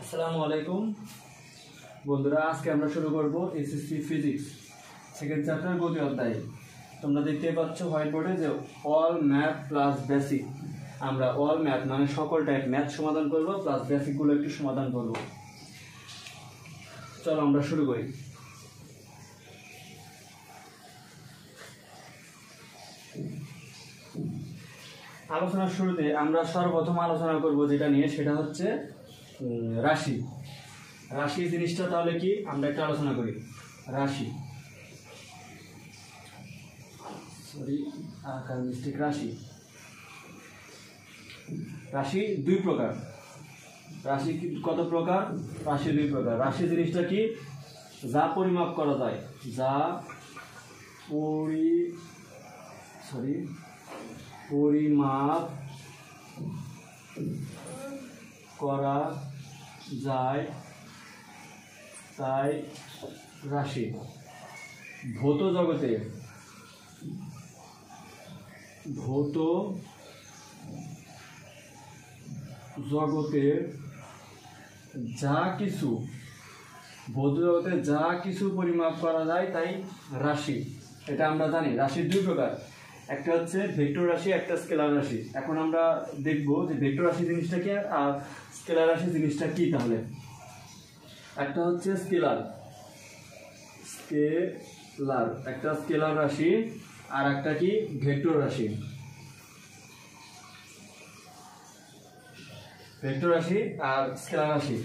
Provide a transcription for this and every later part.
আসসালামু আলাইকুম বন্ধুরা, আজকে আমরা শুরু করব এসএসসি ফিজিক্স সেকেন্ড চ্যাপ্টার গতি অধ্যায়। তোমরা দেখতে পাচ্ছ হোয়াইট বোর্ডে যে অল ম্যাথ প্লাস বেসিক। আমরা অল ম্যাথ মানে সকল টাইপ ম্যাথ সমাধান করব, প্লাস বেসিকগুলো একটু সমাধান করব। চলো আমরা শুরু করি। আলোচনার শুরুতে আমরা সর্বপ্রথম আলোচনা করব যেটা নিয়ে, সেটা হচ্ছে রাশি। রাশি জিনিসটা তাহলে কি আমরা একটা আলোচনা করি। রাশি রাশি রাশি দুই প্রকার। রাশি কত প্রকার? রাশি দুই প্রকার। রাশি জিনিসটা কি? যা পরিমাপ করা যায়, যা পরিমাপ করা যায় তাই রাশি। ভৌত জগতে যা কিছু পরিমাপ করা যায় তাই রাশি। এটা আমরা জানি। রাশির দুই প্রকার, একটা হচ্ছে ভেক্টর রাশি, একটা স্কেলার রাশি। এখন আমরা দেখব যে ভেক্টর রাশি জিনিসটা কি আর স্কেলার রাশি জিনিসটা কি। তাহলে একটা হচ্ছে স্কেলার, একটা স্কেলার রাশি, আর একটা কি ভেক্টর রাশি। ভেক্টর রাশি আর স্কেলার রাশি।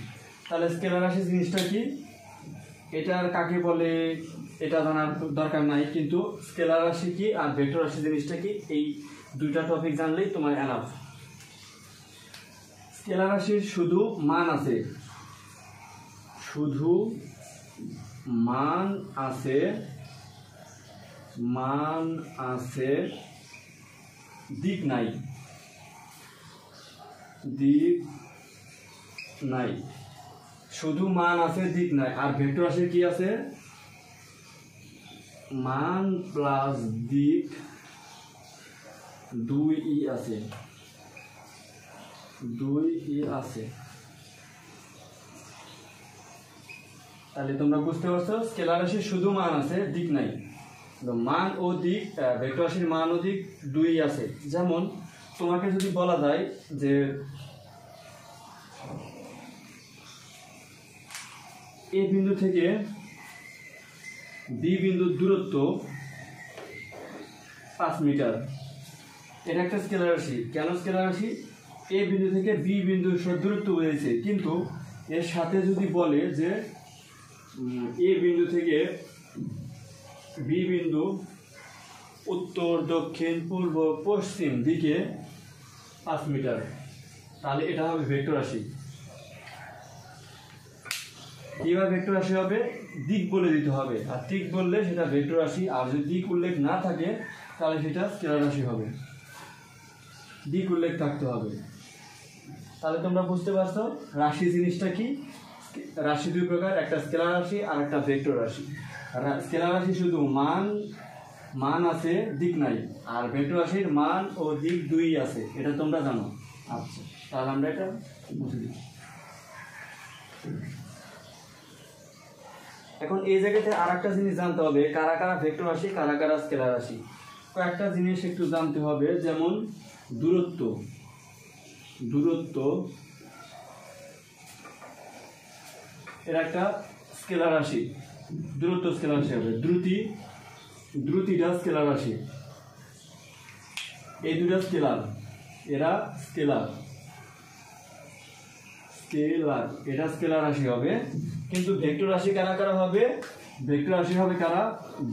তাহলে স্কেলার রাশি জিনিসটা কি, এটার কাকে বলে এটা জানার দরকার নাই, কিন্তু স্কেলার রাশি কি আর ভেক্টর রাশি জিনিসটা কি, এই দুইটা টপিক জানলেই তোমার এনাফ। স্কেলার রাশির শুধু মান আছে, মান আছে, দিক নাই। শুধু মান আছে, দিক নাই। আর ভেক্টর রাশির কি আছে? মান প্লাস দিক দুই আছে। তাহলে তোমরা বুঝতে পারছো, স্কেলার রাশির শুধু মান আছে, দিক নাই। মান ও দিক, ভেক্টর রাশির মান ও দিক দুই আছে। যেমন তোমাকে যদি বলা যায় যে এ বিন্দু থেকে বি বিন্দুর দূরত্ব 5 মিটার, এটা একটা স্কেলার রাশি। কেন স্কেলার রাশি? এ বিন্দু থেকে বি বিন্দুর দূরত্ব বুঝেছে, কিন্তু এর সাথে যদি বলে যে এ বিন্দু থেকে বি বিন্দু উত্তর, দক্ষিণ, পূর্ব, পশ্চিম দিকে 5 মিটার, তাহলে এটা হবে ভেক্টর রাশি। কিভাবে ভেক্টর রাশি হবে? দিক বলে দিতে হবে, আর দিক বললে সেটা ভেক্টর রাশি। আর যদি দিক উল্লেখ না থাকে তাহলে সেটা স্কেলার রাশি হবে। দিক উল্লেখ থাকতে হবে। তাহলে তোমরা বুঝতে পারছো রাশি জিনিসটা কি। রাশি দুই প্রকার, একটা স্কেলার রাশি আর একটা ভেক্টর রাশি। স্কেলার রাশি শুধু মান আছে, দিক নাই। আর ভেক্টর রাশির মান ও দিক দুই আছে, এটা তোমরা জানো। আচ্ছা, তাহলে আমরা এটা বুঝে দিই। এখন এই জায়গাতে আর একটা জিনিস জানতে হবে, কারা কারা ভেক্টর রাশি, কারা কারা স্কেলার রাশি। কয়েকটা জিনিস একটু জানতে হবে। যেমন দূরত্ব এর একটা স্কেলার রাশি, দূরত্ব স্কেলার রাশি হবে। দ্রুতিটা স্কেলার রাশি। এই দুটা স্কেলার, এরা স্কেলার, এটা স্কেলার রাশি হবে। কিন্তু ভেক্টর রাশি কারা কারা হবে? ভেক্টর রাশি হবে কারা?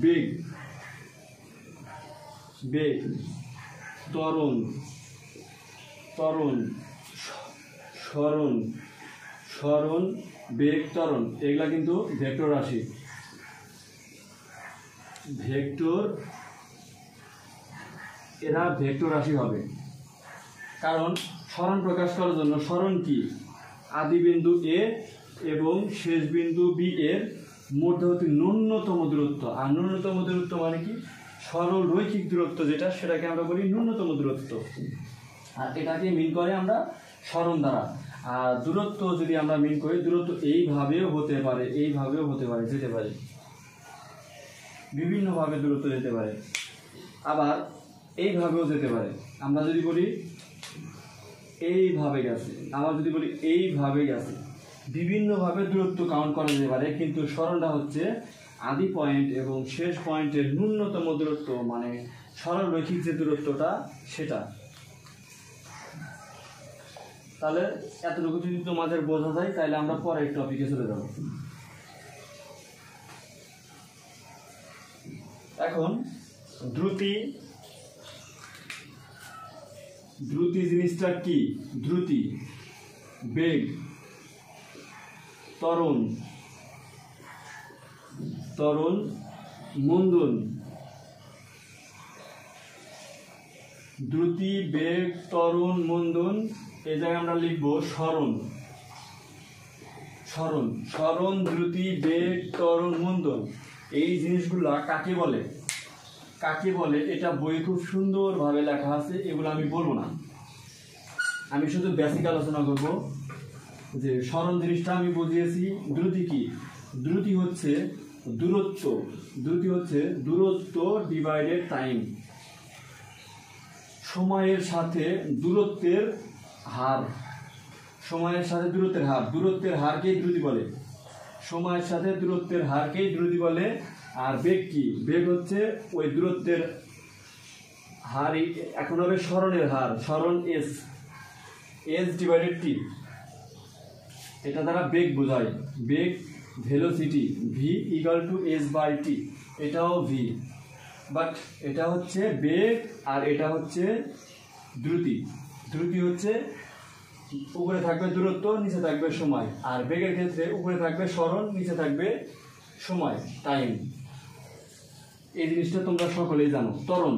বেগ, ত্বরণ, সরণ, বেগ, ত্বরণ, এগুলা কিন্তু ভেক্টর রাশি। এরা ভেক্টর রাশি হবে। কারণ সরণ প্রকাশ করার জন্য, সরণ কি? আদি বিন্দু এ এবং শেষ বিন্দু বি এর মধ্যবর্তী ন্যূনতম দূরত্ব। আর ন্যূনতম দূরত্ব মানে কি? সরল রৈখিক দূরত্ব যেটা, সেটাকে আমরা বলি ন্যূনতম দূরত্ব। আর এটাকে মিন করে আমরা সরণ দ্বারা। আর দূরত্ব যদি আমরা মিন করি, দূরত্ব এইভাবেও হতে পারে, এইভাবেও হতে পারে, যেতে পারে, বিভিন্নভাবে দূরত্ব যেতে পারে, আবার এইভাবেও যেতে পারে। আমরা যদি বলি এইভাবে গেছে, আমরা যদি বলি এইভাবে গেছে, বিভিন্নভাবে দূরত্ব কাউন্ট করা যেতে পারে। কিন্তু সরলটা হচ্ছে আদি পয়েন্ট এবং শেষ পয়েন্টের ন্যূনতম দূরত্ব, মানে সরল রৈখিক যে দূরত্বটা সেটা। তাহলে এতটুকু যদি তোমাদের বোঝা যায়, তাহলে আমরা পরের টপিকে চলে যাব। এখন দ্রুতি, দ্রুতি জিনিসটা কি? দ্রুতি, বেগ, ত্বরণ, ত্বরণ, মন্দন। দ্রুতি, বেগ, ত্বরণ, মন্দন, এই জায়গায় আমরা লিখব সরণ। সরণ, সরণ, দ্রুতি, বেগ, ত্বরণ, মন্দন, এই জিনিসগুলা কাকে বলে? কাকে বলে এটা বই খুব সুন্দরভাবে লেখা আছে, এগুলো আমি বলবো না, আমি শুধু বেসিক আলোচনা করব। যে সরণ জিনিসটা আমি বুঝিয়েছি। দ্রুতি কি? দ্রুতি হচ্ছে দূরত্ব, দ্রুতি হচ্ছে দূরত্ব ডিভাইডেড টাইম, সময়ের সাথে দূরত্বের হার, সময়ের সাথে দূরত্বের হার, দূরত্বের হারকেই দ্রুতি বলে, সময়ের সাথে দূরত্বের হারকেই দ্রুতি বলে। আর বেগ কি? বেগ হচ্ছে ওই দূরত্বের হার, এখন হবে সরণের হার, সরণ এস, এস ডিভাইডেড টি, এটা দ্বারা বেগ বোঝায়। বেগ velocity, V equal to S by T, এটাও ভি, বাট এটা হচ্ছে বেগ আর এটা হচ্ছে দ্রুতি। দ্রুতি হচ্ছে উপরে থাকবে দূরত্ব, নিচে থাকবে সময়। আর বেগের ক্ষেত্রে উপরে থাকবে সরণ, নিচে থাকবে সময়, টাইম। এই জিনিসটা তোমরা সকলেই জানো। ত্বরণ,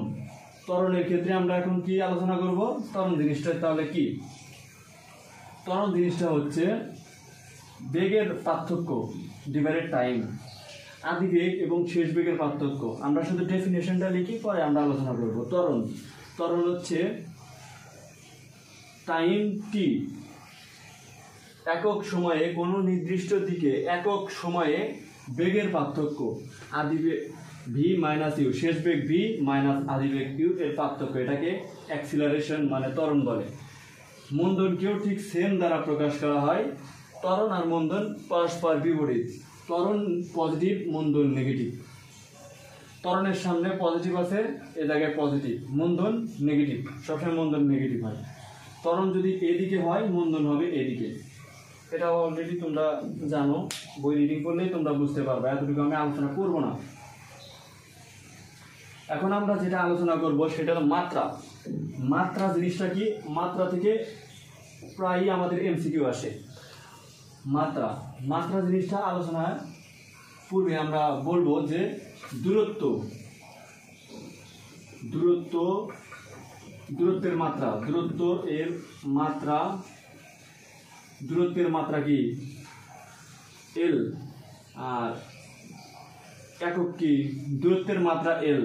ত্বরণের ক্ষেত্রে আমরা এখন কি আলোচনা করব? ত্বরণ জিনিসটা তাহলে কি? ত্বরণ জিনিসটা হচ্ছে বেগের পার্থক্য ডিভাইডেড টাইম, আদি বেগ এবং শেষ বেগের পার্থক্য। আমরা শুধু ডেফিনেশনটা লিখি, পরে আমরা আলোচনা করব। ত্বরণ, ত্বরণ হচ্ছে টাইম টি, একক সময়ে কোনো নির্দিষ্ট দিকে একক সময়ে বেগের পার্থক্য, আদি বেগ ভি মাইনাস ইউ, শেষ বেগ ভি মাইনাস আদি বেগ ইউ এর পার্থক্য, এটাকে অ্যাক্সিলারেশন মানে ত্বরণ বলে। মন্দনকেও ঠিক সেম দ্বারা প্রকাশ করা হয়। ত্বরণ আর মন্দন পরস্পর বিপরীত, ত্বরণ পজিটিভ, মন্দন নেগেটিভ। ত্বরণের সামনে পজিটিভ আছে, এ জায়গায় পজিটিভ, মন্দন নেগেটিভ, সবসময় মন্দন নেগেটিভ হয়। ত্বরণ যদি এদিকে হয়, মন্দন হবে এদিকে। এটা অলরেডি তোমরা জানো, বই রিডিং করলেই তোমরা বুঝতে পারবে, এতটুকু আমি আলোচনা করব না। এখন আমরা যেটা আলোচনা করব সেটা হলো মাত্রা। মাত্রা জিনিসটা কি? মাত্রা থেকে প্রায়ই আমাদের এমসিকিউ আসে। মাত্রা, মাত্রা জিনিসটা আলোচনার পূর্বে আমরা বলবো যে দূরত্ব, দূরত্ব, দূরত্বের মাত্রা, দূরত্ব এর মাত্রা, দূরত্বের মাত্রা কি? এল। আর একক কি? দূরত্বের মাত্রা এল।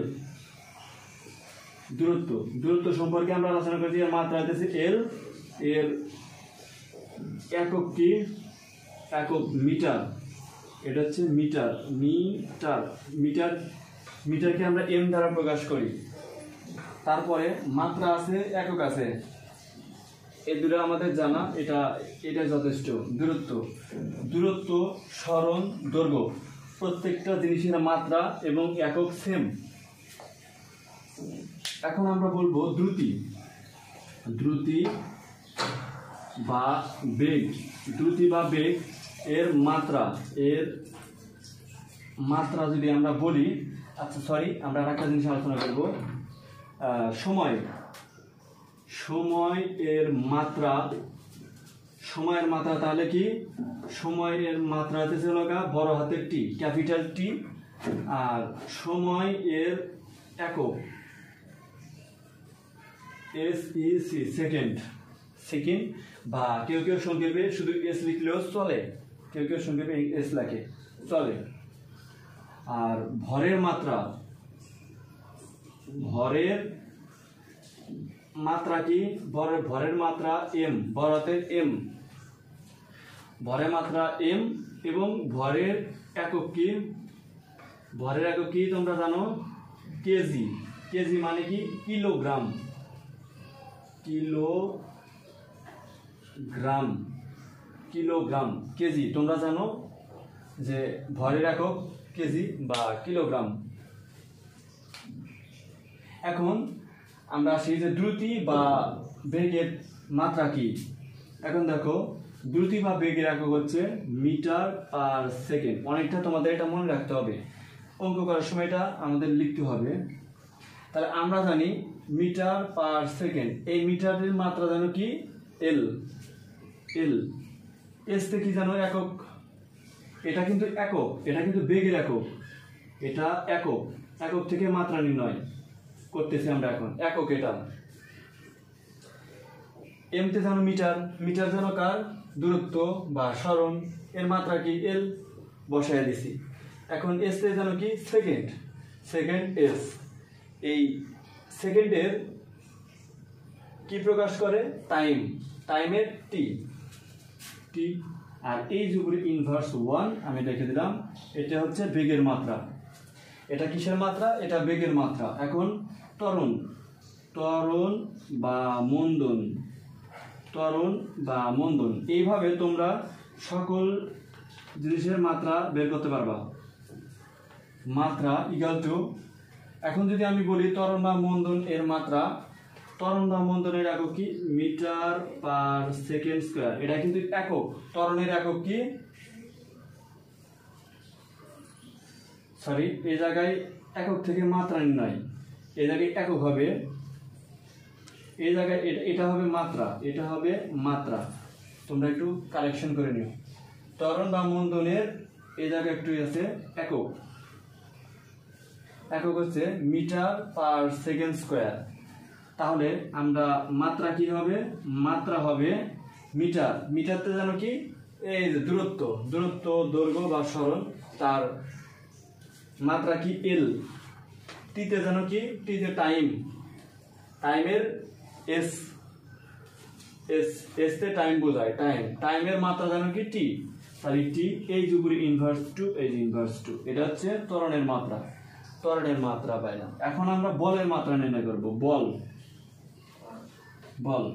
দূরত্ব, দূরত্ব সম্পর্কে আমরা আলোচনা করছি, এর মাত্রা হচ্ছে এল, এর একক কি? একক মিটার, এটা হচ্ছে মিটার, মিটার, মিটার, মিটারকে আমরা এম দ্বারা প্রকাশ করি। তারপরে মাত্রা আছে, একক আছে, এই দুটো আমাদের জানা, এটা এটা যথেষ্ট। দূরত্ব, দূরত্ব, সরণ, দৈর্ঘ্য, প্রত্যেকটা জিনিসের মাত্রা এবং একক সেম। এখন আমরা বলবো দ্রুতি, দ্রুতি বা বেগ, দ্রুতি বা বেগ এর মাত্রা, এর মাত্রা যদি আমরা বলি, আচ্ছা সরি, আমরা আরেকটা জিনিস আলোচনা করব, সময়, সময় এর মাত্রা, সময়ের মাত্রা তাহলে কি? সময়ের মাত্রা হচ্ছে বড় হাতের টি, ক্যাপিটাল টি। আর সময় এর একক S E C, second, second, বা কেউ কেউ সংক্ষেপে শুধু এস লিখলেও চলে, কেউ কেউ সংক্ষেপে এস লেখে, চলে। আর ভরের মাত্রা, ভরের মাত্রা কি, ভরের মাত্রা এম, বড় হাতের এম, ভরের মাত্রা এম, এবং ভরের একক কি, ভরের একক কি তোমরা জানো, কেজি। কেজি মানে কি কিলোগ্রাম, কিলোগ্রাম, কিলোগ্রাম, কেজি তোমরা জানো যে ভরের একক কেজি বা কিলোগ্রাম। এখন আমরা আসি যে দ্রুতি বা বেগের মাত্রা কি। এখন দেখো দ্রুতি বা বেগের একক হচ্ছে মিটার পার সেকেন্ড। অনেকটা তোমাদের এটা মনে রাখতে হবে, অঙ্ক করার সময় এটা আমাদের লিখতে হবে। তাহলে আমরা জানি মিটার পার সেকেন্ড, এই মিটারের মাত্রা জানো কি এল, এল। এস তে কি জানো একক, এটা কিন্তু একক, এটা কিন্তু বেগের একক, এটা একক, একক থেকে মাত্রা নির্ণয় করতেছি আমরা এখন, একক এটা। এম তে জানো মিটার, মিটার জানো কার, দূরত্ব বা সরণ, এর মাত্রা কি এল, বসায় দিছি। এখন এস তে জানো কি সেকেন্ড, সেকেন্ড এস। এই সেকেন্ডের কি প্রকাশ করে, টাইম, টাইমের টি, টি। আর এই যুগের ইনভার্স 1 আমি লিখে দিলাম, এটা হচ্ছে বেগের মাত্রা। এটা কিসের মাত্রা, এটা বেগের মাত্রা। এখন ত্বরণ, ত্বরণ বা মন্দন, ত্বরণ বা মন্দন, এইভাবে তোমরা সকল জিনিসের মাত্রা বের করতে পারবা। মাত্রা ইকুয়াল টু, এখন যদি আমি বলি ত্বরণ বা মন্দন এর মাত্রা, ত্বরণ বা মন্দনের একক কি মিটার পার সেকেন্ড স্কয়ার, এটা কিন্তু একক। ত্বরণের একক কি, সরি এই জায়গায় একক থেকে মাত্রা নির্ণয়, এই জায়গায় একক হবে, এই জায়গায় এটা হবে মাত্রা, এটা হবে মাত্রা। তোমরা একটু কারেকশন করে নিও। ত্বরণ বা মন্দনের এই জায়গায় একটু আছে একক, একক হচ্ছে মিটার পার সেকেন্ড স্কয়ার। তাহলে আমরা মাত্রা কি হবে, মাত্রা হবে মিটার, মিটারতে জানো কি এই যে দূরত্ব, দূরত্ব দৈর্ঘ্য বা সরণ, তার মাত্রা কি এল। টিতে জানো কি, টিতে টাইম, টাইমের এস, এস, এস তে টাইম বোঝায়, টাইম, টাইমের মাত্রা জানো কি টি। তাহলে টি এই যুগের ইনভার্স টু, এই যে ইনভার্স টু, এটা হচ্ছে ত্বরণের মাত্রা, ত্বরণের মাত্রা পাইলাম। এখন আমরা বলের মাত্রা নির্ণয় করব। বল, বল,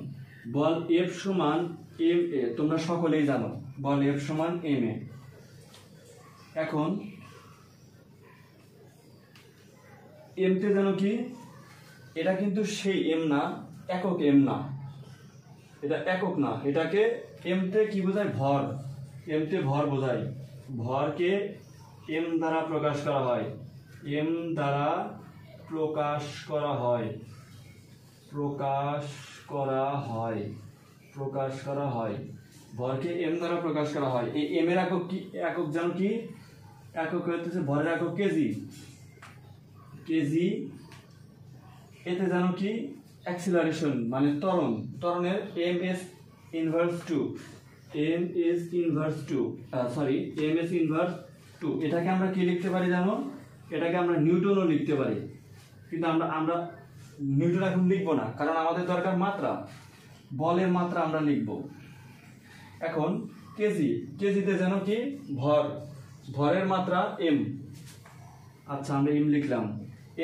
বল এফ সমান এম এ, তোমরা সকলেই জানো বল এফ সমান এম এ। এখন এম তে জানো কি, এটা কিন্তু সেই এম না, একক এম না, এটা একক না, এটাকে এম তে কি বোঝায়, ভর, এম তে ভর বোঝায়। ভরকে এম দ্বারা প্রকাশ করা হয়, এম দ্বারা প্রকাশ করা হয়, প্রকাশ করা হয়, প্রকাশ করা হয়, ভরকে এম দ্বারা প্রকাশ করা হয়। এই এম এর একক কি, একক জানো কি, একক হচ্ছে ভরের একক কেজি, কেজি। এতে জানো কি অ্যাক্সিলারেশন মানে ত্বরণ, ত্বরণের M S inverse two, M S inverse two, sorry M S inverse two. এটাকে আমরা কি লিখতে পারি জানো, এটাকে আমরা নিউটনও লিখতে পারি, কিন্তু আমরা নিউটন এখন লিখবো না, কারণ আমাদের দরকার মাত্রা, বলের মাত্রা আমরা লিখব। এখন কেজি, কেজিতে জানো কি ভর, ভরের মাত্রা এম। আচ্ছা আমরা এম লিখলাম,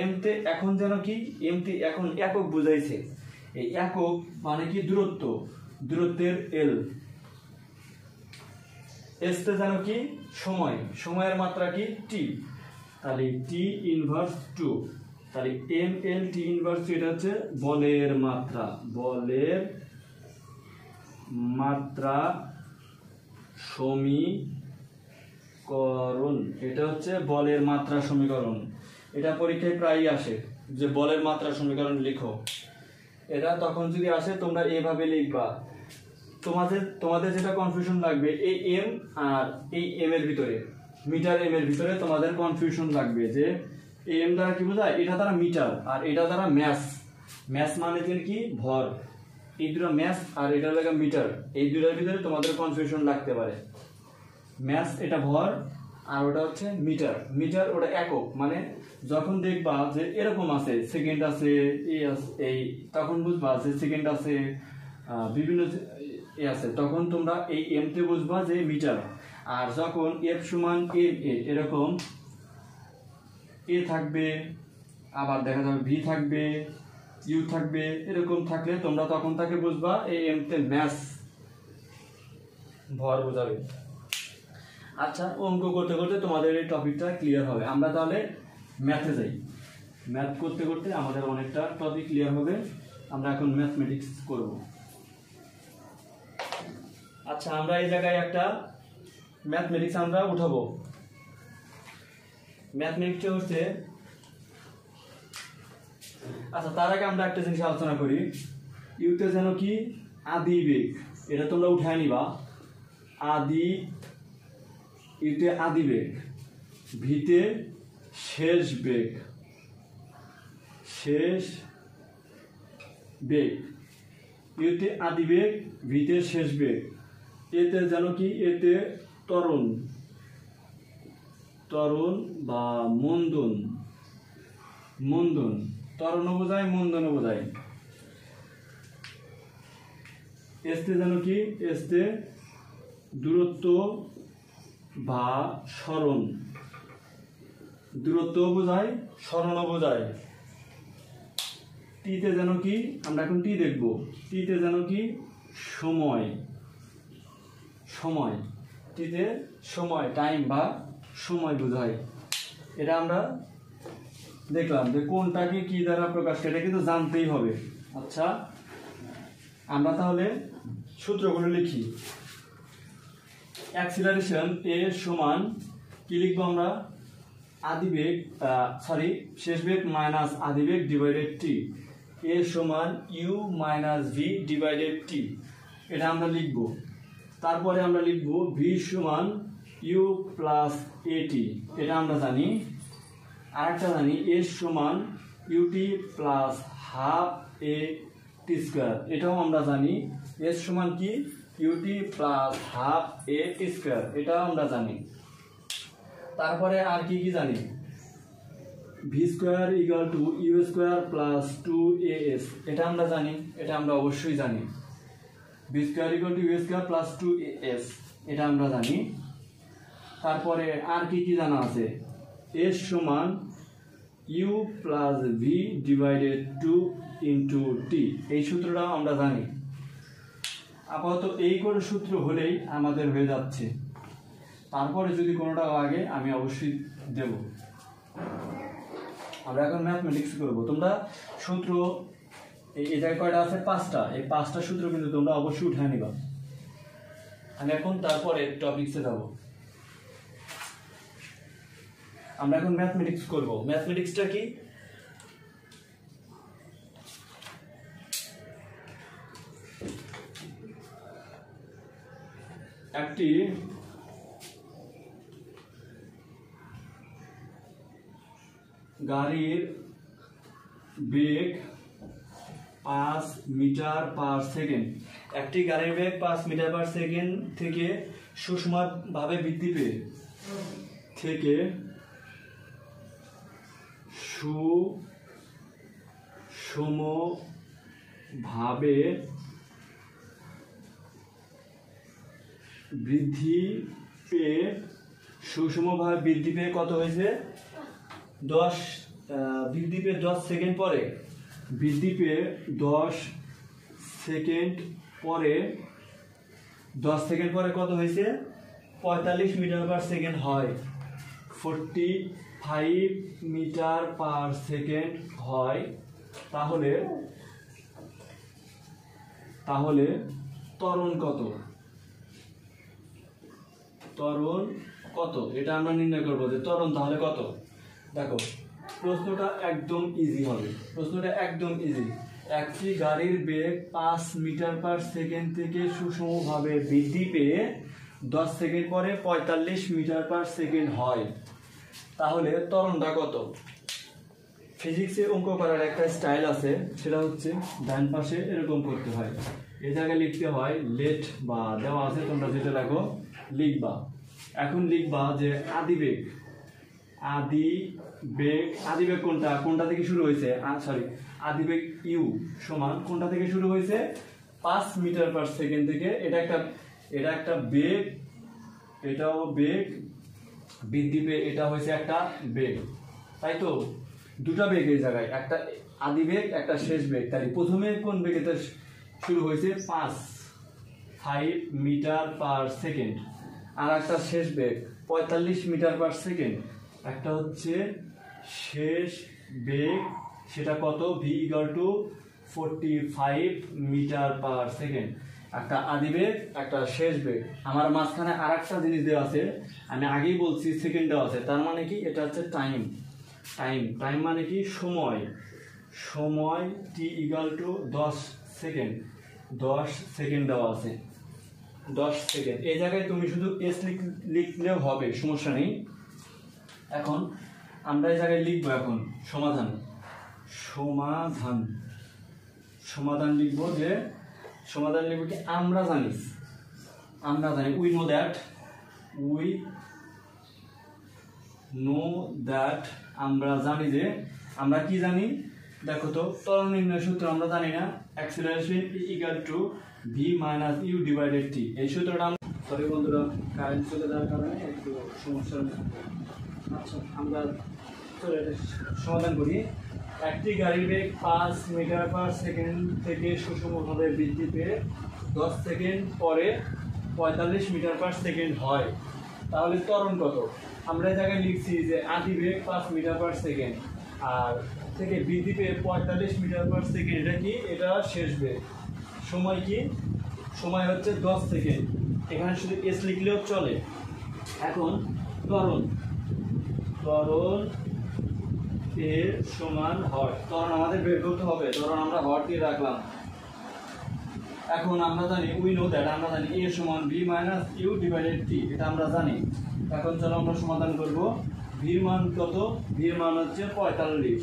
এম তে এখন জানো কি, এম তে এখন একক বুঝাইছে, এই একক মানে কি দূরত্ব, দূরত্বের এল। এস তে জানো কি সময়, সময়ের মাত্রা কি টি, তাহলে টি ইনভার্স টু, তাহলে M L T inverse two, এটা হচ্ছে বলের মাত্রা, বলের মাত্রা সমীকরণ, এটা হচ্ছে বলের মাত্রা সমীকরণ। এটা পরীক্ষায় প্রায়ই আসে যে বলের মাত্রা সমীকরণ লিখো, এটা তখন যদি আসে তোমরা এইভাবে লিখবা। তোমাদের যেটা কনফিউশন লাগবে এই এম আর এই এম এর ভিতরে, মিটার এম এর ভিতরে তোমাদের কনফিউশন লাগবে যে এম দ্বারা কি বোঝায়, এটা দ্বারা মিটার আর এটা দ্বারা ম্যাস, ম্যাস মানে কি ভর, এই দুটো ম্যাস আর এটা লাগা মিটার, এই দুটোর ভিতরে তোমাদের কনফিউশন লাগতে পারে। ম্যাস এটা ভর আর ওটা হচ্ছে মিটার। মিটার ওটা একক, মানে যখন দেখবা যে এরকম আছে সেকেন্ড আছে এই তখন বুঝবা যে সেকেন্ড আছে বিভিন্ন আছে, তখন তোমরা এই এমতে বুঝবা যে মিটার। আর যখন এফ সমান এরকম এ থাকবে, আবার দেখা যাবে ভি থাকবে, ইউ থাকবে, এরকম থাকলে তোমরা তখন তাকে বুঝবা এই এমতে ম্যাস ভর বোঝাবে। আচ্ছা, অঙ্ক করতে করতে তোমাদের এই টপিকটা ক্লিয়ার হবে। আমরা তাহলে ম্যাথে যাই। ম্যাথ করতে করতে আমাদের অনেকটা টপিক ক্লিয়ার হবে। আমরা এখন ম্যাথমেটিক্স করব। আচ্ছা, আমরা এই জায়গায় একটা ম্যাথমেটিক্স আমরা উঠাবো। ম্যাথমেটিক্সটা হচ্ছে, আচ্ছা তার আগে আমরা একটা জিনিস আলোচনা করি। ইউতে যেন কি আদি বেগ, এটা তোমরা উঠায় নিবা। আদি, ইউতে আদি বেগ, ভিতে শেষ বেগ, শেষ বেগ, ইউতে আদি বেগ, ভিতে শেষ বেগ। এতে যেন কি, এতে ত্বরণ, ত্বরণ বা মন্দন, মন্দন, ত্বরণও বোঝায় মন্দনও বোঝায়। এসতে যেন কি, এসতে দূরত্ব বা সরণ, দূরত্ব বোঝায় সরণও বোঝায়। টিতে যেন কি, আমরা এখন টি দেখব, টিতে যেন কি সময়, সময়, টিতে সময়, টাইম বা সময় বোঝায়। এটা আমরা দেখলাম যে কোনটাকে কি দ্বারা প্রকাশ করে, এটা কিন্তু জানতেই হবে। আচ্ছা, আমরা তাহলে সূত্রগুলো লিখি। অ্যাক্সিলারেশন এ সমান কি লিখবো আমরা, আদিবেগ শেষ বেগ মাইনাস আদিবেগ ডিভাইডেড টি। এ সমান ইউ মাইনাস ভি ডিভাইডেড টি, এটা আমরা লিখব। তারপরে আমরা লিখব ভি সমান ইউ প্লাস এটি, এটা আমরা জানি। আরেকটা জানি এর সমান u t plus half a t square, এটাও আমরা জানি। এর সমান কি, u t plus half a t square, এটাও আমরা জানি। তারপরে আর কি কি জানি, v square equal to u square plus 2as, এটা আমরা জানি, এটা আমরা অবশ্যই জানি। V square equal to u square plus 2as, এটা আমরা জানি। তারপরে আর কি কি জানা আছে, এর সমান U plus V divided 2 into T, এই সূত্রটাও আমরা জানি। আপাতত এই করে সূত্র হলেই আমাদের হয়ে যাচ্ছে। তারপরে যদি কোনোটা আগে আমি অবশ্যই দেব। আমরা এখন ম্যাথমেটিক্স করব। তোমরা সূত্র এই জায়গায় কয়টা আছে, 5টা, এই 5টা সূত্র কিন্তু তোমরা অবশ্যই উঠায় নিবা। আমি এখন তারপরে টপিকসে যাব। আমরা এখন ম্যাথমেটিক্স করব। ম্যাথমেটিক্সটা কি, একটি গাড়ির বেগ 5 মিটার পার সেকেন্ড, একটি গাড়ির বেগ 5 মিটার পার সেকেন্ড থেকে সুষমভাবে বৃদ্ধি পেয়ে, থেকে সুষমভাবে বৃদ্ধি পেয়ে, সুষমভাবে বৃদ্ধি পেয়ে কত হয়েছে, 10 বৃদ্ধি পেয়ে 10 সেকেন্ড পরে, বৃদ্ধি পেয়ে 10 সেকেন্ড পরে, 10 সেকেন্ড পরে কত হয়েছে, 45 মিটার পার সেকেন্ড হয়, 45 মিটার পার সেকেন্ড হয়। তাহলে তাহলে ত্বরণ কত, ত্বরণ কত, এটা আমরা নির্ণয় করবো যে ত্বরণ তাহলে কত। দেখো প্রশ্নটা একদম ইজি হবে, প্রশ্নটা একদম ইজি। একটি গাড়ির বেগ 5 মিটার পার সেকেন্ড থেকে সুষমভাবে বৃদ্ধি পেয়ে 10 সেকেন্ড পরে 45 মিটার পার সেকেন্ড হয়, তাহলে ত্বরণটা কত। ফিজিক্সে অঙ্ক করার একটা স্টাইল আছে, সেটা হচ্ছে ডান পাশে এরকম করতে হয়, এই জায়গায় লিখতে হয় লেট বা দেওয়া আছে, তোমরা যেটা লেখো লিখবা। এখন লিখবা যে আদিবেগ, আদিবেগ কোনটা থেকে শুরু হয়েছে, সরি আদিবেগ ইউ সমান কোনটা থেকে শুরু হয়েছে 5 মিটার পার সেকেন্ড থেকে। এটা একটা বেগ, এটাও বেগ বৃদ্ধি পেয়ে এটা হয়েছে একটা বেগ, তাই তো? দুটা বেগ এই জায়গায়, একটা আদিবেগ একটা শেষ বেগ। তাই প্রথমে কোন বেগ এটা শুরু হয়েছে 5 মিটার পার সেকেন্ড, আর একটা শেষ বেগ 45 মিটার পার সেকেন্ড। একটা হচ্ছে শেষ বেগ, সেটা কত, v = 45 মিটার পার সেকেন্ড। একটা আদিবেগ একটা শেষ বেগ। আমার মাঝখানে আর একটা জিনিস দেওয়া আছে, আমি আগেই বলছি সেকেন্ড দেওয়া আছে, তার মানে কি এটা হচ্ছে টাইম। টাইম মানে কি সময়, t = 10 সেকেন্ড, 10 সেকেন্ড দেওয়া আছে, 10 সেকেন্ড। এই জায়গায় তুমি শুধু এস লিখলেও হবে, সমস্যা নেই। এখন আমরা এই জায়গায় লিখবো এখন সমাধান লিখবো যে সমাধান লিখবো কি আমরা জানি উই নো দ্যাট আমরা জানি যে, আমরা কি জানি দেখো তো, ত্বরণ নির্ণয় সূত্র আমরা জানি না, অ্যাক্সিলারেশন v - u/t। এই সূত্রটা সরি বন্ধুরা, কারেন্ট চলে যাওয়ার কারণে একটু সমস্যা। আচ্ছা, আমরা সমাধান করি। একটি গাড়ির বেগ 5 মিটার পার সেকেন্ড থেকে সুষমভাবে বৃদ্ধি পেয়ে 10 সেকেন্ড পরে 45 মিটার পার সেকেন্ড হয়, তাহলে ত্বরণ কত? আমরা এই জায়গায় লিখছি যে আদিবেগ 5 মিটার পার সেকেন্ড আর থেকে বৃদ্ধি পেয়ে 45 মিটার পার সেকেন্ড। এটা কি? এটা শেষ বেগ। সময় কি? সময় হচ্ছে 10 সেকেন্ড। এখানে শুধু এস লিখলেও চলে। এখন ত্বরণ এর সমান হয়, ত্বরণ আমাদের বের করতে হবে। ত্বরণ আমরা হর দিয়ে রাখলাম। এখন আমরা জানি উই নো দ্যাট, আমরা জানি a সমান v - u/t, এটা আমরা জানি। এখন চলো আমরা সমাধান করব। v এর মান কত? v এর মান হচ্ছে 45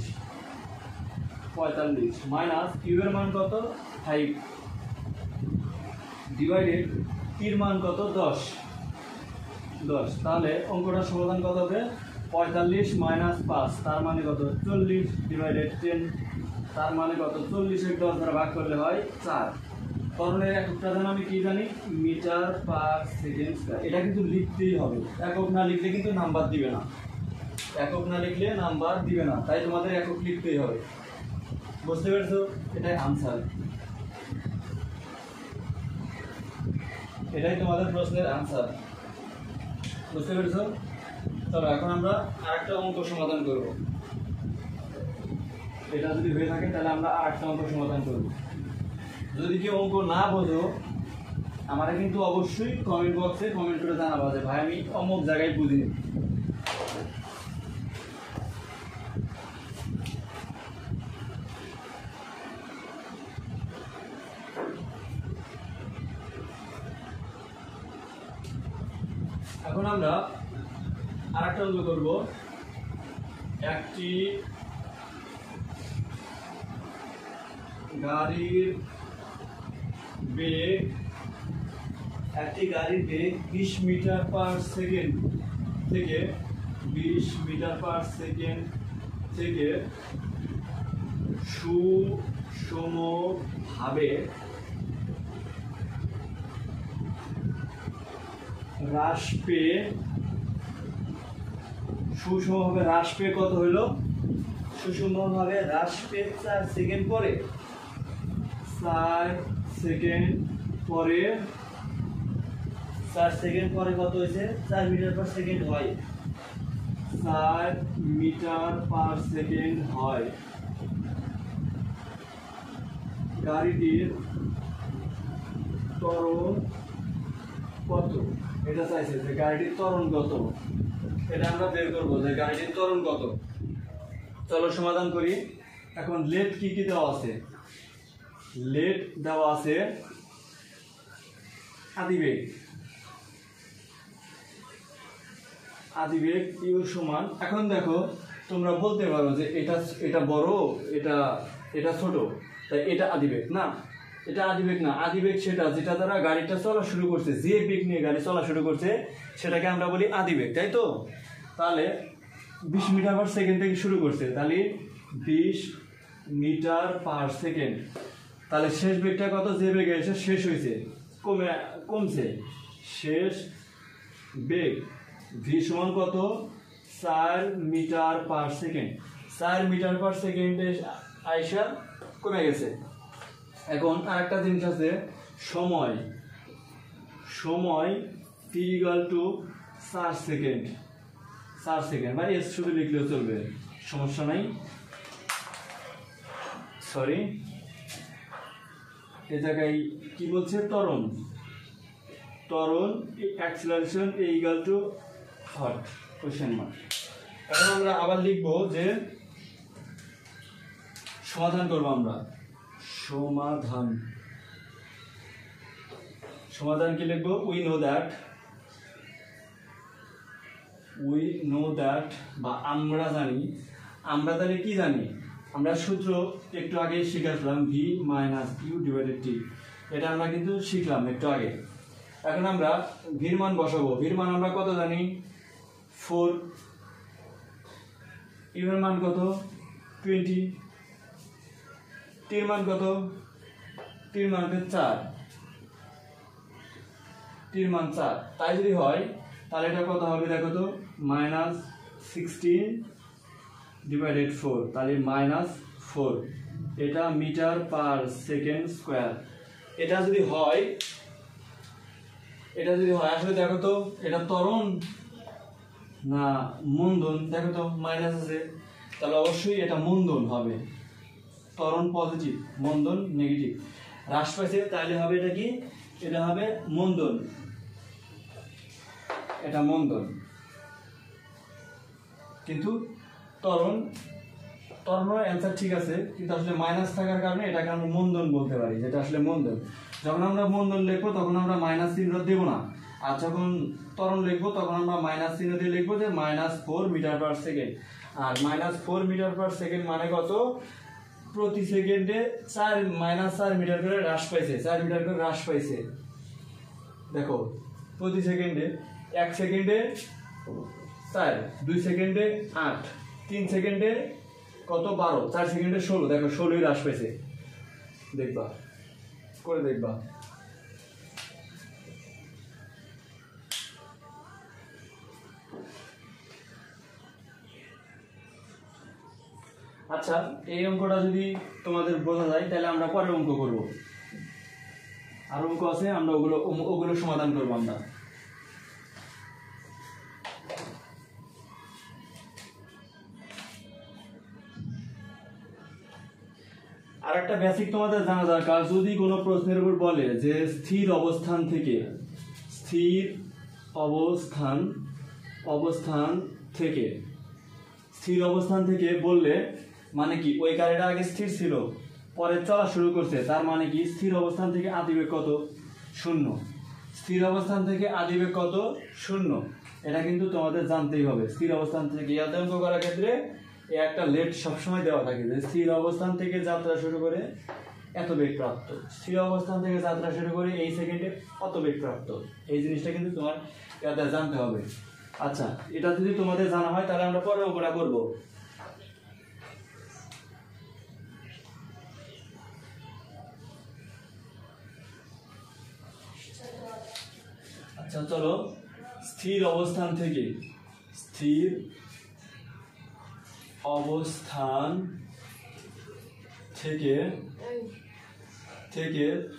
মাইনাস u এর মান কত 5 ডিভাইডেড t এর মান কত 10। তাহলে অঙ্কটা সমাধান কত হবে? 45 - 5 তার মানে কত 40 ডিভাইডেড 10, তার মানে কত 40 এর 10 দ্বারা ভাগ করলে হয় 4। ত্বরণের এককটা জানি আমি কি জানি, মিটার পার সেকেন্ড স্কয়ার। এটা কিন্তু লিখতেই হবে, একক না লিখলে কিন্তু নাম্বার দিবে না, তাই তোমাদের একক লিখতেই হবে। বুঝতে পেরেছো? এটাই আনসার, এটাই তোমাদের প্রশ্নের আনসার। বুঝতে পেরেছো? চলো এখন আমরা আরেকটা অঙ্ক সমাধান করব। এটা যদি হয়ে থাকে তাহলে আমরা আরেকটা অঙ্ক সমাধান করব। যদি কেউ অঙ্ক না বোঝো, আমাকে কিন্তু অবশ্যই কমেন্ট বক্সে কমেন্ট করে জানাবো যে ভাই আমি অমুক জায়গায় বুঝিনি। এখন আমরা আরেকটা অঙ্ক করব। একটি গাড়ির বেগ 20 মিটার পার সেকেন্ড থেকে 20 মিটার পার সেকেন্ড থেকে সুষমভাবে হ্রাস পেয়ে কত হইল? সুষমভাবে হ্রাস পেয়ে 4 সেকেন্ড পরে 4 সেকেন্ড পরে কত হয়েছে? 4 মিটার পার সেকেন্ড হয়, 4 মিটার পার সেকেন্ড হয়। গাড়িটির ত্বরণ কত? এটা চাইছে যে গাড়িটির ত্বরণ কত, এটা আমরা বের করবো যে গাড়িটির ত্বরণ কত। চলো সমাধান করি। এখন লেট কি দেওয়া আছে? লেট দেওয়া আছে আদিবেগ ইউ সমান। এখন দেখো তোমরা বলতে পারো যে এটা বড়, এটা ছোট, তাই এটা আদিবেগ না, এটা আদিবেগ না, আদিবেগ সেটা যেটা দ্বারা গাড়িটা চলা শুরু করছে, যে বেগ নিয়ে গাড়ি চলা শুরু করছে সেটাকে আমরা বলি আদিবেগ, তাই তো? তাহলে 20 মিটার পার সেকেন্ড থেকে শুরু করছে, তাহলে 20 মিটার পার সেকেন্ড। তাহলে শেষ বেগটা কত? যে বেগে এসে শেষ হয়েছে, কমছে, শেষ বেগ ভি সমান কত? 4 metre per second. 4 metre per সেকেন্ডে আইসা কমে গেছে। এখন আরেকটা জিনিস আছে, সময়। সময় t = 4 সেকেন্ড। 4 সেকেন্ড বা এস শুধু লিখলেও চলবে, সমস্যা নাই। সরি, এ জায়গায় কি বলছে? ত্বরণ। ত্বরণ অ্যাক্সিলারেশন = হট কোশ্চেন মার্ক। এখন আমরা আবার লিখব যে সমাধান করব আমরা। সমাধান, সমাধান কি লিখব? উই নো দ্যাট, বা আমরা জানি। আমরা তাহলে কি জানি? আমরা সূত্র একটু আগে শিখেছিলাম, v - u/t। এটা আমরা কিন্তু শিখলাম একটু আগে। এখন আমরা ভির মান বসাবো। ভির মান আমরা কত জানি? 4। ইউ এর মান কত? 20। টির মান কত? টির মান 4। টির মান 4। তাই যদি হয় তাহলে এটা কত হবে দেখো তো? -16/4, তাহলে -4। এটা মিটার পার সেকেন্ড স্কয়ার। এটা যদি হয় আসলে দেখো তো এটা ত্বরণ না মন্দন? দেখো তো মাইনাস আছে, তাহলে অবশ্যই এটা মন্দন হবে। ত্বরণ পজিটিভ, মন্দন নেগেটিভ। হ্রাস পাইছে, তাহলে হবে এটা কি? এটা হবে মন্দন। এটা মন্দন, কিন্তু ত্বরণের অ্যান্সার ঠিক আছে, কিন্তু আসলে মাইনাস থাকার কারণে এটাকে আমরা মন্দন বলতে পারি, যেটা আসলে মন্দন। যখন আমরা মন্দন লিখবো তখন আমরা মাইনাস চিহ্ন দেবো না, আর যখন ত্বরণ লিখবো তখন আমরা মাইনাস চিহ্ন দিয়ে লিখবো যে -4 মিটার পার সেকেন্ড। আর -4 মিটার পার সেকেন্ড মানে কত? প্রতি সেকেন্ডে -4 মিটার করে হ্রাস পাইছে, 4 মিটার করে হ্রাস পাইছে। দেখো প্রতি সেকেন্ডে, 1 সেকেন্ডে 4, 2 সেকেন্ডে 8, 3 সেকেন্ডে কত? 12, 4 সেকেন্ডে 16। দেখো 16 হ্রাস পাইছে, দেখবা করে দেখবা। আচ্ছা, এই অঙ্কটা যদি তোমাদের বোঝা যায় তাহলে আমরা পরের অঙ্ক করব। আর অঙ্ক আছে, আমরা ওগুলো সমাধান করবো আমরা। আর একটা বেসিক তোমাদের জানা দরকার, যদি কোনো প্রশ্নের উপর বলে যে স্থির অবস্থান থেকে বললে মানে কি? ওই গাড়িটা আগে স্থির ছিল, পরে চলা শুরু করছে, তার মানে কি? স্থির অবস্থান থেকে আদিবেগ কত? 0। স্থির অবস্থান থেকে আদিবেগ কত? 0। এটা কিন্তু তোমাদের জানতেই হবে। স্থির অবস্থান থেকে ইয়াতে অঙ্ক করার ক্ষেত্রে একটা লেট সবসময় দেওয়া থাকে, যে স্থির অবস্থান থেকে যাত্রা শুরু করে এত বেগ প্রাপ্ত, স্থির অবস্থান থেকে যাত্রা শুরু করে এই সেকেন্ডে কত বেগ প্রাপ্ত। এই জিনিসটা কিন্তু তোমার ইয়াতে জানতে হবে। আচ্ছা, এটা যদি তোমাদের জানা হয় তাহলে আমরা পরে অঙ্কটা করব। আচ্ছা চলো, স্থির অবস্থান থেকে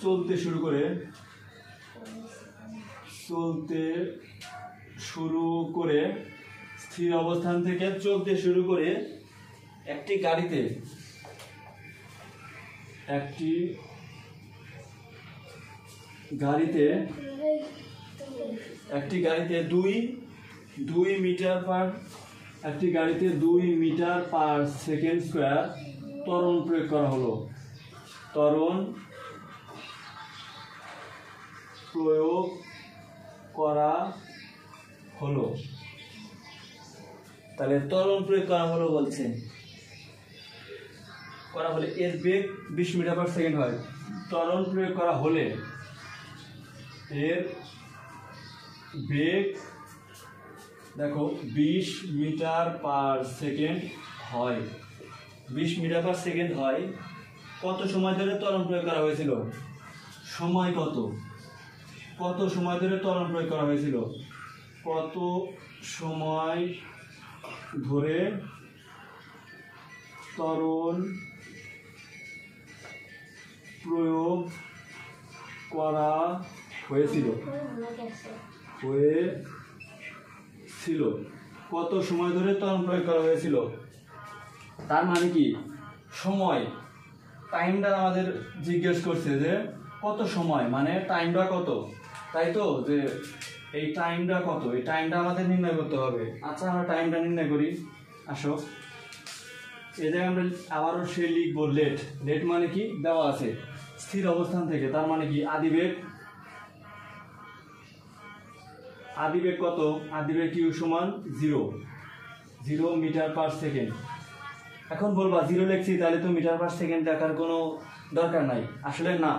চলতে শুরু করে স্থির অবস্থান থেকে চলতে শুরু করে একটি গাড়িতে 2 মিটার পার সেকেন্ড স্কয়ার ত্বরণ প্রয়োগ করা হলো। তাহলে ত্বরণ প্রয়োগ করা হলো বলছে, এর বেগ 20 মিটার পার সেকেন্ড হয়, ত্বরণ প্রয়োগ করা হলে এর বেগ দেখো 20 মিটার পার সেকেন্ড হয়। 20 মিটার পার সেকেন্ড হয়। কত সময় ধরে ত্বরণ প্রয়োগ করা হয়েছিল? সময় কত? কত সময় ধরে ত্বরণ প্রয়োগ করা হয়েছিল? কত সময় ধরে ত্বরণ প্রয়োগ করা হয়েছিল? কত সময় ধরে ত্বরণ প্রয়োগ করা হয়েছিল? তার মানে কি সময়, টাইমটা আমাদের জিজ্ঞেস করছে যে কত সময়, মানে টাইমটা কত, তাই তো? যে এই টাইমটা কত, এই টাইমটা আমাদের নির্ণয় করতে হবে। আচ্ছা, আমরা টাইমটা নির্ণয় করি। আসো, এই জায়গায় আমরা আবারও সে লিখবো লেট। লেট মানে কি? দেওয়া আছে স্থির অবস্থান থেকে, তার মানে কি আদিবেগ। আদিবেগ কত? আদিবেগ কিউ সমান 0 মিটার পার সেকেন্ড। এখন বলবা 0 লিখছি, তাহলে তো মিটার পার সেকেন্ড লেখার কোনো দরকার নাই। আসলে না,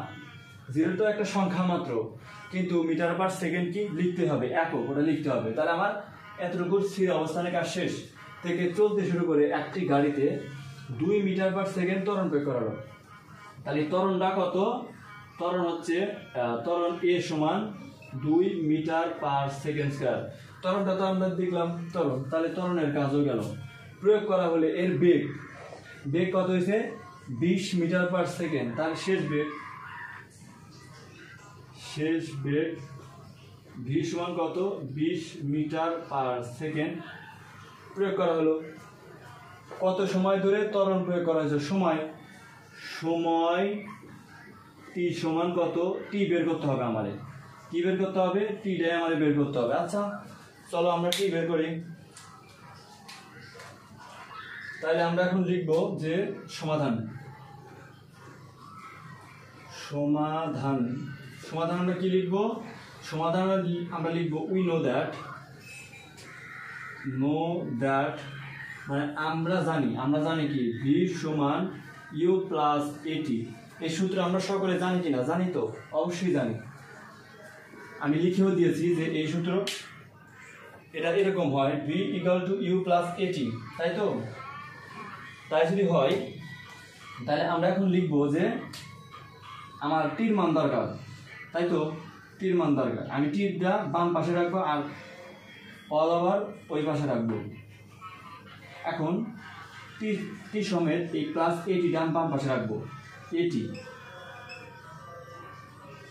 0 তো একটা সংখ্যা মাত্র, কিন্তু মিটার পার সেকেন্ড কি লিখতে হবে, একক, ওটা লিখতে হবে। তাহলে আমার এতটুকু স্থির অবস্থানে কাজ শেষ থেকে চলতে শুরু করে একটি গাড়িতে 2 মিটার পার সেকেন্ড ত্বরণ প্রয়োগ করা হলো। তাহলে ত্বরণটা কত? ত্বরণ হচ্ছে ত্বরণ এ সমান 2 মিটার পার সেকেন্ড স্কয়ার। ত্বরণটা তো আমরা দেখলাম ত্বরণ, তাহলে ত্বরণের কাজও গেল। প্রয়োগ করা হলে এর বেগ কত হয়েছে? 20 মিটার পার সেকেন্ড। তাহলে শেষ বেগ ভি সমান কত? 20 মিটার পার সেকেন্ড প্রয়োগ করা হলো। কত সময় ধরে ত্বরণ প্রয়োগ করা হয়েছে? সময় টি সমান কত? টি বের করতে হবে আমাদের। কি বের করতে হবে? টিটাই আমাদের বের করতে হবে। আচ্ছা, চলো আমরা টি বের করি। তাহলে আমরা এখন লিখব যে সমাধান আমরা কি লিখব? সমাধান আমরা লিখব উই নো দ্যাট মানে আমরা জানি কি ভি সমান ইউ প্লাস এটি। এই সূত্র আমরা সকলে জানি কিনা? জানি তো, অবশ্যই জানি। আমি লিখেও দিয়েছি যে এই সূত্র এটা এরকম হয়, v equal to u plus a t, তাই তো? তাই যদি হয়, তাহলে আমরা এখন লিখবো যে আমার টির মান দরকার, তাই তো? টির মান দরকার। আমি টিরটা বাম পাশে রাখবো আর অল ওভার ওই পাশে রাখবো। এখন টি সমেত এই প্লাস এটি ডান বাম পাশে রাখবো। এটি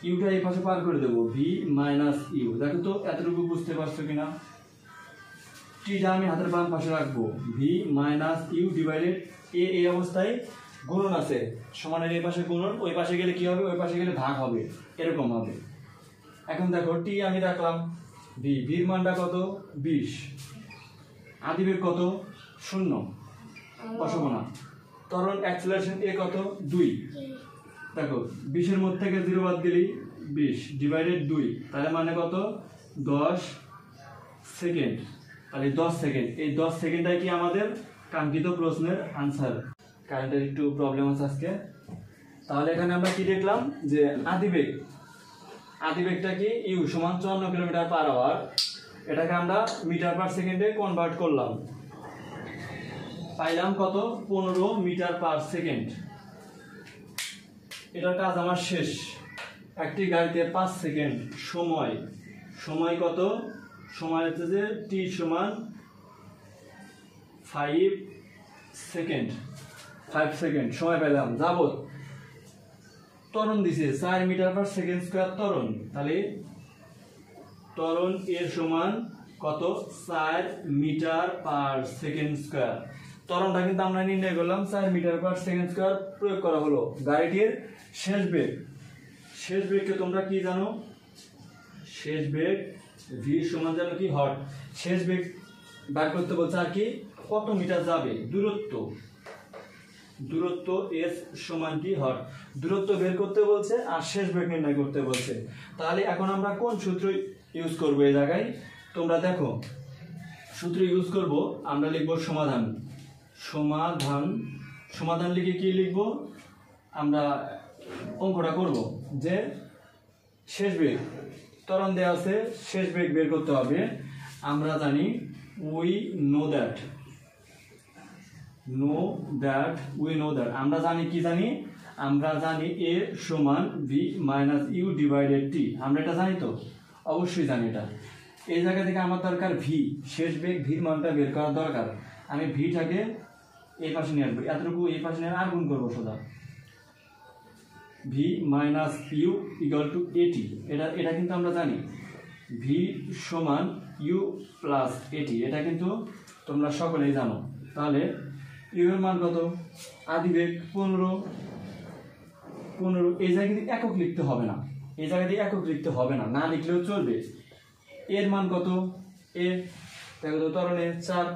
ইউটা এই পাশে পার করে দেবো, ভি মাইনাস ইউ। দেখো তো এতটুকু বুঝতে পারছো কিনা? টিটা আমি হাতের বাম পাশে রাখবো, ভি মাইনাস ইউ ডিভাইডেড এই অবস্থায় গুণন আছে, সমানের এই পাশে গুণন, ওই পাশে গেলে কি হবে? ওই পাশে গেলে ভাগ হবে, এরকম হবে। এখন দেখো টি আমি রাখলাম, ভির মানটা কত? 20। আদিবেগ কত? 0, বসাবো না। ত্বরণ অ্যাক্সেলারেশন এ কত? 2। দেখো 20-এর মধ্যে থেকে 0 বাদ দিলেই 20 ডিভাইডেড 2, তাহলে মানে কত? 10 সেকেন্ড। তাহলে 10 সেকেন্ড, এই 10 সেকেন্ডটাই কি আমাদের কাঙ্ক্ষিত প্রশ্নের আনসার। কারেন্টের একটু প্রবলেম আছে আজকে। তাহলে এখানে আমরা কি দেখলাম? যে আদিবেগটা কি? ইউ সমান 54 কিলোমিটার পার আওয়ার। এটাকে আমরা মিটার পার সেকেন্ডে কনভার্ট করলাম, পাইলাম কত? 15 মিটার পার সেকেন্ড। এটার কাজ আমার শেষ। একটি গাড়িতে 5 সেকেন্ড সময় কত? সময় হচ্ছে যে টি সমান 5 সেকেন্ড সময় পেলাম যাবত। ত্বরণ দিছে 4 মিটার পার সেকেন্ড স্কয়ার ত্বরণ। তাহলে ত্বরণ এর সমান কত? 4 মিটার পার সেকেন্ড স্কয়ার। ত্বরণটা কিন্তু আমরা নির্ণয় করলাম 4 মিটার পার সেকেন্ড স্কয়ার প্রয়োগ করা হলো। গাড়িটির শেষ বেগকে তোমরা কি জানো? শেষ বেগ ভি সমান জানো কি? হট। শেষ বেগ বার করতে বলছে আর কি কত মিটার যাবে, দূরত্ব এস সমান কি? হট। দূরত্ব বের করতে বলছে আর শেষ বেগ নির্ণয় করতে বলছে। তাহলে এখন আমরা কোন সূত্র ইউজ করব এই জায়গায়? তোমরা দেখো, সূত্র ইউজ করব, আমরা লিখব সমাধান লিখে কি লিখব? আমরা অঙ্কটা করব যে শেষ বেগ ত্বরণ দেওয়া আছে, শেষ বেগ বের করতে হবে। আমরা জানি উই নো দ্যাট আমরা জানি কি জানি, আমরা জানি a সমান v মাইনাস ইউ ডিভাইডেড টি। আমরা এটা জানি তো, অবশ্যই জানি এটা। এই জায়গা থেকে আমার দরকার ভি, শেষ বেগ ভির মানটা বের করার দরকার। আমি ভিটাকে এই পাশে নিয়ে আসবো, এতটুকু এই পাশে নিয়ে আর গুণ করবো সোজা। V minus u equal to a t, এটা কিন্তু আমরা জানি ভি সমান ইউ প্লাস এটি, এটা কিন্তু তোমরা সকলেই জানো। তাহলে ইউ এর মান কত, আদিবেগ 15। এই জায়গায় কিন্তু একক লিখতে হবে না, এই জায়গাতে একক লিখতে হবে না, না লিখলেও চলবে। এর মান কত, এ দেখো তো ত্বরণে 4।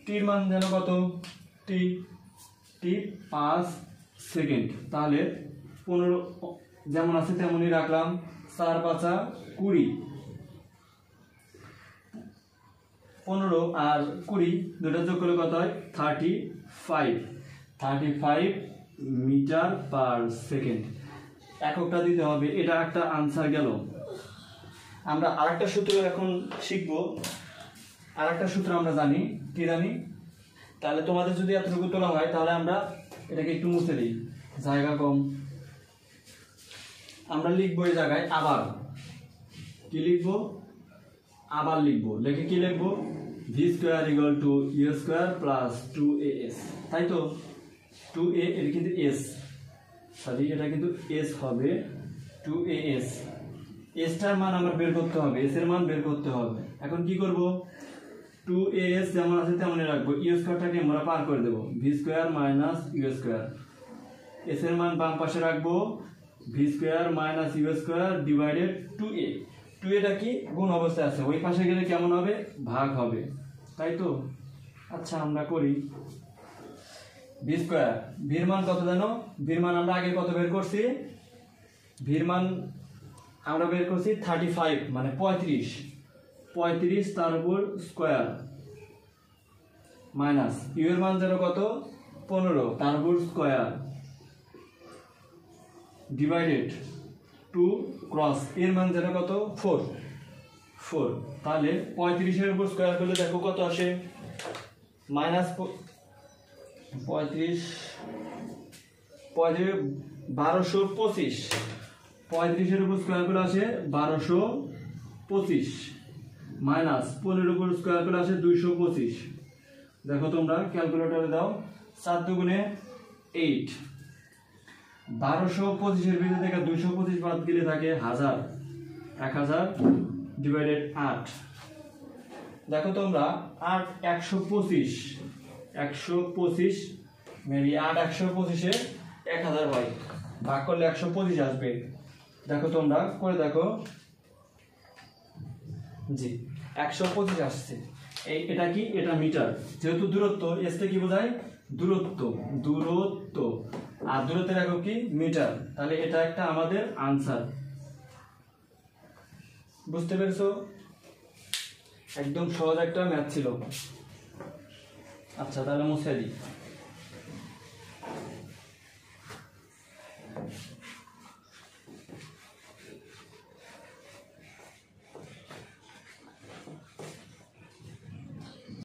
টির মান যেন কত, টি 5 সেকেন্ড। তাহলে 15 যেমন আছে তেমনই রাখলাম, 4 5 20। 15 আর 20 দুটো যোগ করলে কত হয়, 35 মিটার পার সেকেন্ড। এককটা দিতে হবে, এটা একটা আনসার গেল। আমরা আরেকটা সূত্র এখন শিখব। আরেকটা সূত্র আমরা জানি, কি জানি, তাহলে তোমাদের যদি এতটুকু তোলা হয় তাহলে আমরা এটাকে একটু মুছে দিই, জায়গা কম। আমরা লিখবো এই জায়গায় আবার, কি লিখবো, আবার লিখবো। লিখে কি লিখবো, v square equal to u square plus 2as, তাই তো। 2a এটা কিন্তু এস, সরি এটা কিন্তু এস হবে, 2as। এসটার মান আমার বের করতে হবে, এস এর মান বের করতে হবে। এখন কি করব, 2as যেমন আছে তেমনই রাখবো, ইউ স্কোয়ারটাকে আমরা পার করে দেবো, v square minus u square. S এর মান বাম পাশে রাখবো, v square minus u square divided 2a। 2a কি গুণ অবস্থায় আছে, ওই পাশে গেলে কেমন হবে, ভাগ হবে, তাই তো। আচ্ছা আমরা করি, ভি স্কোয়ার, ভির মান কত জানো, ভির মান আমরা আগে কত বের করছি, ভির মান আমরা বের করছি 35 মানে 35 তার উপর স্কোয়ার মাইনাস ইউ এর মান যেন কত, 15 তার উপর স্কোয়ার ডিভাইডেড 2 ক্রস এর মান যেন কত, 4। তাহলে 35 এর উপর স্কোয়ার করলে দেখো কত আসে, মাইনাস 35 1225। 35 এর উপর স্কোয়ার করে আসে 1225 মাইনাস 15 উপর স্কোয়ার করে আসে 225। দেখো তোমরা ক্যালকুলেটরে দাও, 4 দুগুণে 8। 1225 এর ভিতর থেকে 225 বাদ দিলে থাকে 1000 ডিভাইডেড 8। দেখো তোমরা 8 125 মেবি 8 125 এ 1000 হয়, ভাগ করলে 125 আসবে। দেখো তোমরা করে দেখো, জি 125 আসছে। এটা কি, এটা মিটার, যেহেতু দূরত্ব, এসটা কি বোঝায়, দূরত্ব। আর দূরত্বের একক কি, মিটার। তাহলে এটা একটা আমাদের আনসার। বুঝতে পেরেছো, একদম সহজ একটা ম্যাথ ছিল। আচ্ছা তাহলে মুছে দিই।